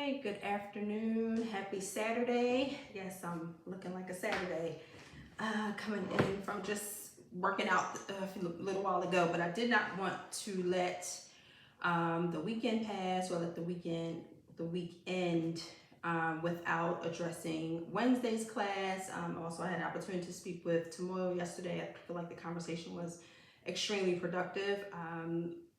Hi, good afternoon, happy Saturday. Yes, I'm looking like a Saturday. Coming in from just working out a little while ago, but I did not want to let the weekend pass or let the weekend without addressing Wednesday's class. Also, I had an opportunity to speak with Tamoyo yesterday. I feel like the conversation was extremely productive,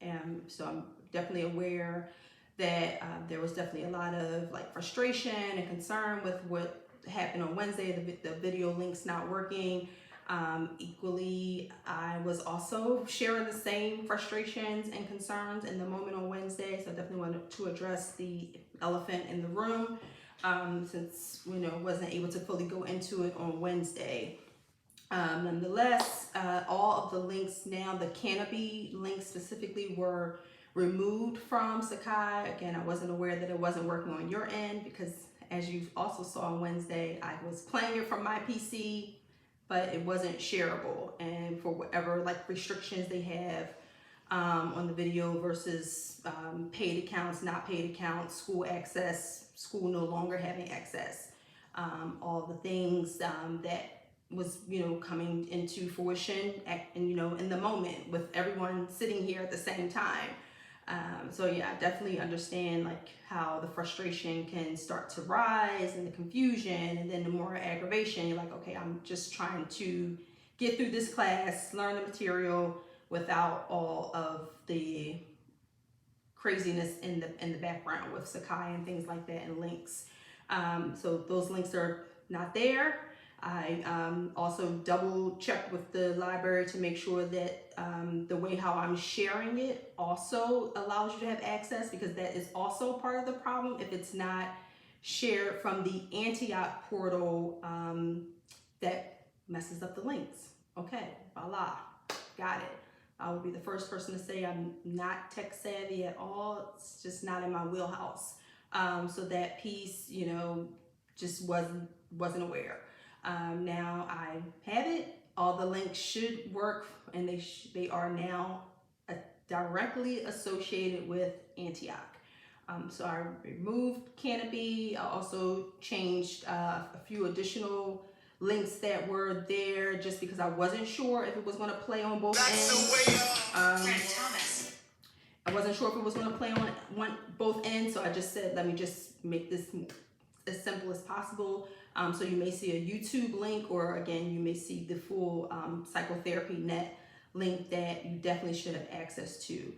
and so I'm definitely aware that there was definitely a lot of like frustration and concern with what happened on Wednesday, the video links not working. Equally, I was also sharing the same frustrations and concerns in the moment on Wednesday, so I definitely wanted to address the elephant in the room, since wasn't able to fully go into it on Wednesday. Nonetheless, all of the links now, the Canopy links specifically, were removed from Sakai. Again, I wasn't aware that it wasn't working on your end because, as you also saw on Wednesday, I was playing it from my PC, but it wasn't shareable. And for whatever like restrictions they have on the video versus paid accounts, not paid accounts, school access, school no longer having access, all the things that was coming into fruition in the moment with everyone sitting here at the same time. So yeah, I definitely understand like how the frustration can start to rise and the confusion, and then the more aggravation. You're like, okay, I'm just trying to get through this class, learn the material without all of the craziness in the background with Sakai and things like that and links. So those links are not there. I also double checked with the library to make sure that the way how I'm sharing it also allows you to have access, because that is also part of the problem if it's not shared from the Antioch portal. That messes up the links. Okay, voila, got it. I will be the first person to say I'm not tech savvy at all. It's just not in my wheelhouse. So that piece, just wasn't aware. Now I have it. All the links should work, and they are now directly associated with Antioch. So I removed Canopy. I also changed a few additional links that were there just because I wasn't sure if it was going to play on both ends. I wasn't sure if it was going to play on both ends, so I just said, let me just make this as simple as possible. So you may see a YouTube link, or again, you may see the full Psychotherapy Net link that you definitely should have access to.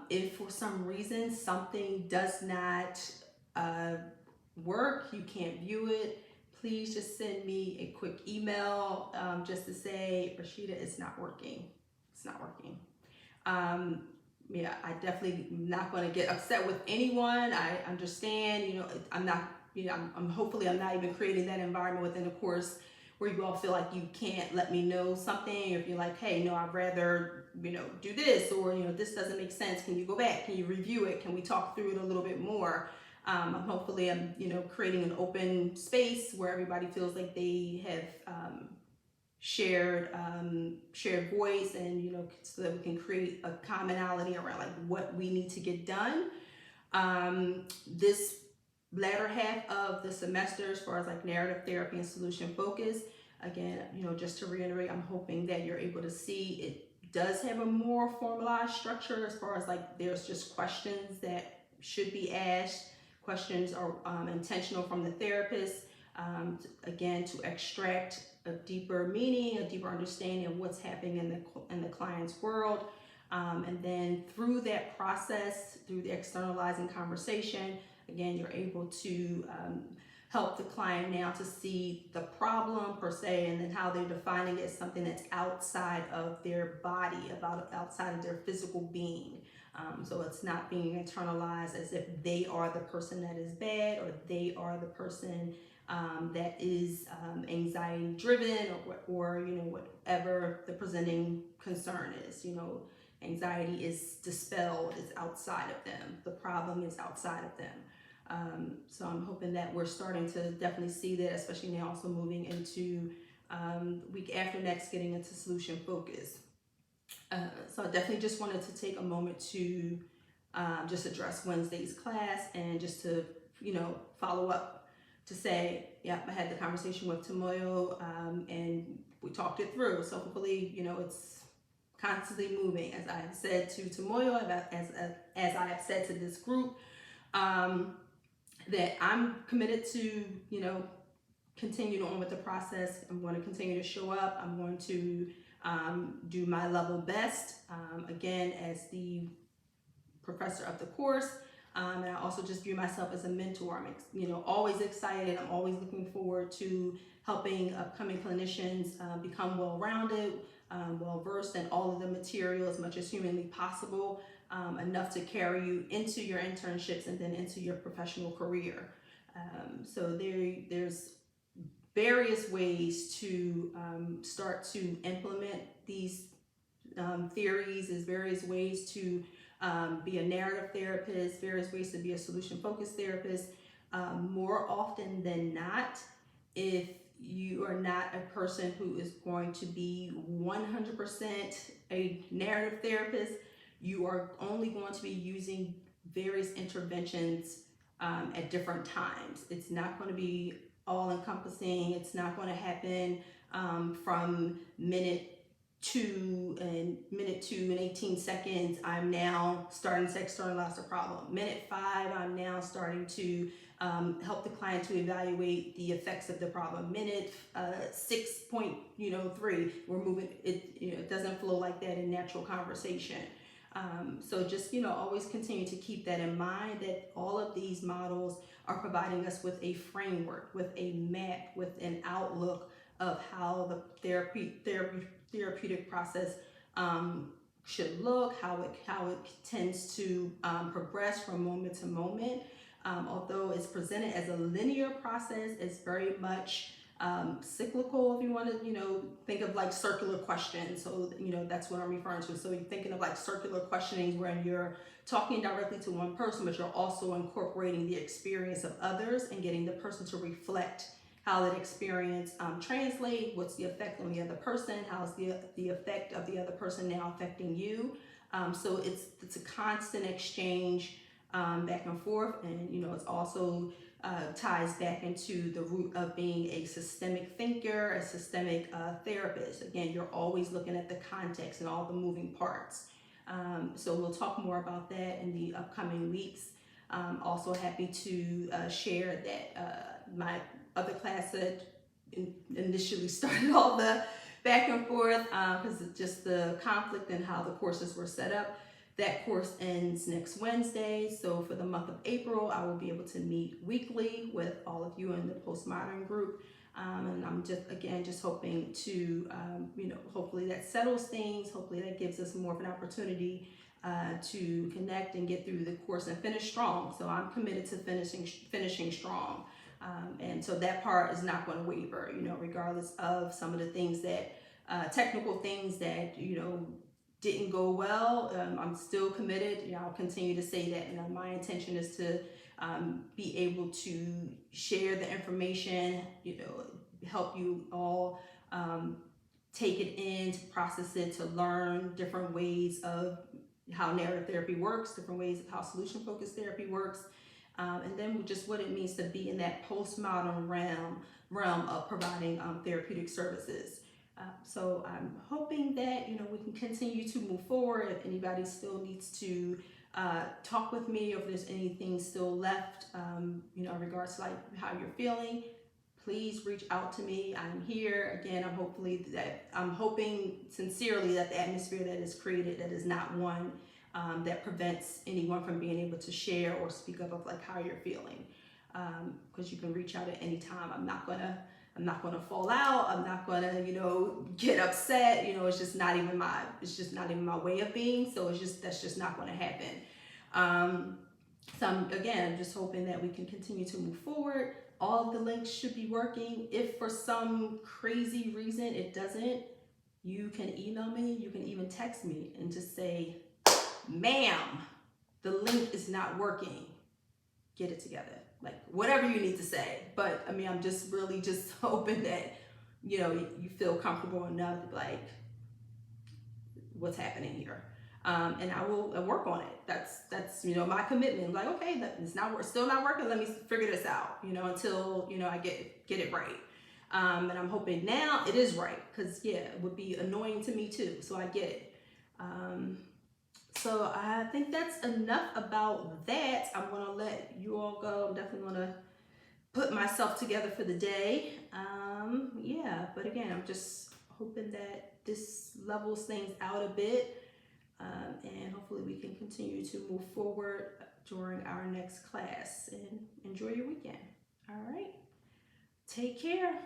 If for some reason something does not work, you can't view it, please just send me a quick email just to say, Rashida, it's not working. It's not working. Yeah, I definitely not going to get upset with anyone. I understand, I'm not, hopefully I'm not even creating that environment within the course where you all feel like you can't let me know something, or if you're like, hey, no, I'd rather, do this, or, this doesn't make sense. Can you go back? Can you review it? Can we talk through it a little bit more? Hopefully I'm, creating an open space where everybody feels like they have shared voice, and so that we can create a commonality around like what we need to get done. This latter half of the semester, as far as like narrative therapy and solution focus, again, just to reiterate, I'm hoping that you're able to see it does have a more formalized structure, as far as like there's just questions that should be asked. Questions are intentional from the therapist, again, to extract a deeper meaning, a deeper understanding of what's happening in the client's world. And then through that process, through the externalizing conversation, again, you're able to help the client now to see the problem per se, and then how they're defining it as something that's outside of their body, outside of their physical being. So it's not being internalized as if they are the person that is bad, or they are the person that is anxiety driven, or whatever the presenting concern is. Anxiety is dispelled, it's outside of them. The problem is outside of them. So I'm hoping that we're starting to definitely see that, especially now also moving into week after next, getting into solution focus. So I definitely just wanted to take a moment to just address Wednesday's class, and just to follow up to say, yep, I had the conversation with Tamoyo, and we talked it through. So hopefully, it's constantly moving. As I have said to Tamoyo, as I have said to this group, that I'm committed to, continue on with the process. I'm going to continue to show up. I'm going to do my level best, again, as the professor of the course. And I also just view myself as a mentor. I'm, always excited. I'm always looking forward to helping upcoming clinicians become well-rounded, well-versed in all of the material as much as humanly possible, enough to carry you into your internships and then into your professional career. So there's various ways to start to implement these theories. There's various ways to be a narrative therapist, various ways to be a solution-focused therapist. More often than not, if you are not a person who is going to be 100% a narrative therapist, you are only going to be using various interventions at different times. It's not going to be all-encompassing. It's not going to happen from minute 2 and 18 seconds, I'm now starting to externalize the problem. Minute 5, I'm now starting to help the client to evaluate the effects of the problem. Minute 6.3, we're moving. It doesn't flow like that in natural conversation. So just always continue to keep that in mind, that all of these models are providing us with a framework, with a map, with an outlook of how the therapeutic process should look, how it tends to progress from moment to moment. Although it's presented as a linear process, it's very much cyclical, if you want to, think of like circular questions. So, that's what I'm referring to. So you're thinking of like circular questioning where you're talking directly to one person, but you're also incorporating the experience of others and getting the person to reflect how that experience translates, what's the effect on the other person, how's the effect of the other person now affecting you. So it's a constant exchange back and forth, and it's also ties back into the root of being a systemic thinker, a systemic therapist. Again, you're always looking at the context and all the moving parts. So we'll talk more about that in the upcoming weeks. Also happy to share that my other class that initially started all the back and forth because of just the conflict and how the courses were set up. That course ends next Wednesday. So for the month of April, I will be able to meet weekly with all of you in the postmodern group. And I'm just hoping to, hopefully that settles things. Hopefully that gives us more of an opportunity to connect and get through the course and finish strong. So I'm committed to finishing strong. And so that part is not going to waver, regardless of some of the things that, technical things that, didn't go well. I'm still committed. I'll continue to say that. My intention is to be able to share the information, help you all take it in, to process it, to learn different ways of how narrative therapy works, different ways of how solution-focused therapy works. And then just what it means to be in that postmodern realm of providing therapeutic services. So I'm hoping that we can continue to move forward. If anybody still needs to talk with me, or if there's anything still left, in regards to like how you're feeling, please reach out to me. I'm here. Again, I'm hoping sincerely that the atmosphere that is created, that is not one that prevents anyone from being able to share or speak up of like how you're feeling. Because you can reach out at any time. I'm not gonna fall out. I'm not gonna, get upset. It's just not even my way of being. So that's just not gonna happen. So I'm just hoping that we can continue to move forward. All of the links should be working. If for some crazy reason it doesn't, you can email me, you can even text me and just say, ma'am, the link is not working. Get it together. Like whatever you need to say. But I'm just really just hoping that, you feel comfortable enough to like, what's happening here. And I will work on it. That's you know, my commitment. I'm like, okay, that it's not still not working. Let me figure this out, you know, until, you know, I get it right. And I'm hoping now it is right, because yeah, it would be annoying to me too. So I get it. So I think that's enough about that. I'm gonna let you all go. I'm definitely gonna put myself together for the day. Yeah, but again, I'm just hoping that this levels things out a bit, and hopefully we can continue to move forward during our next class, and enjoy your weekend. All right, take care.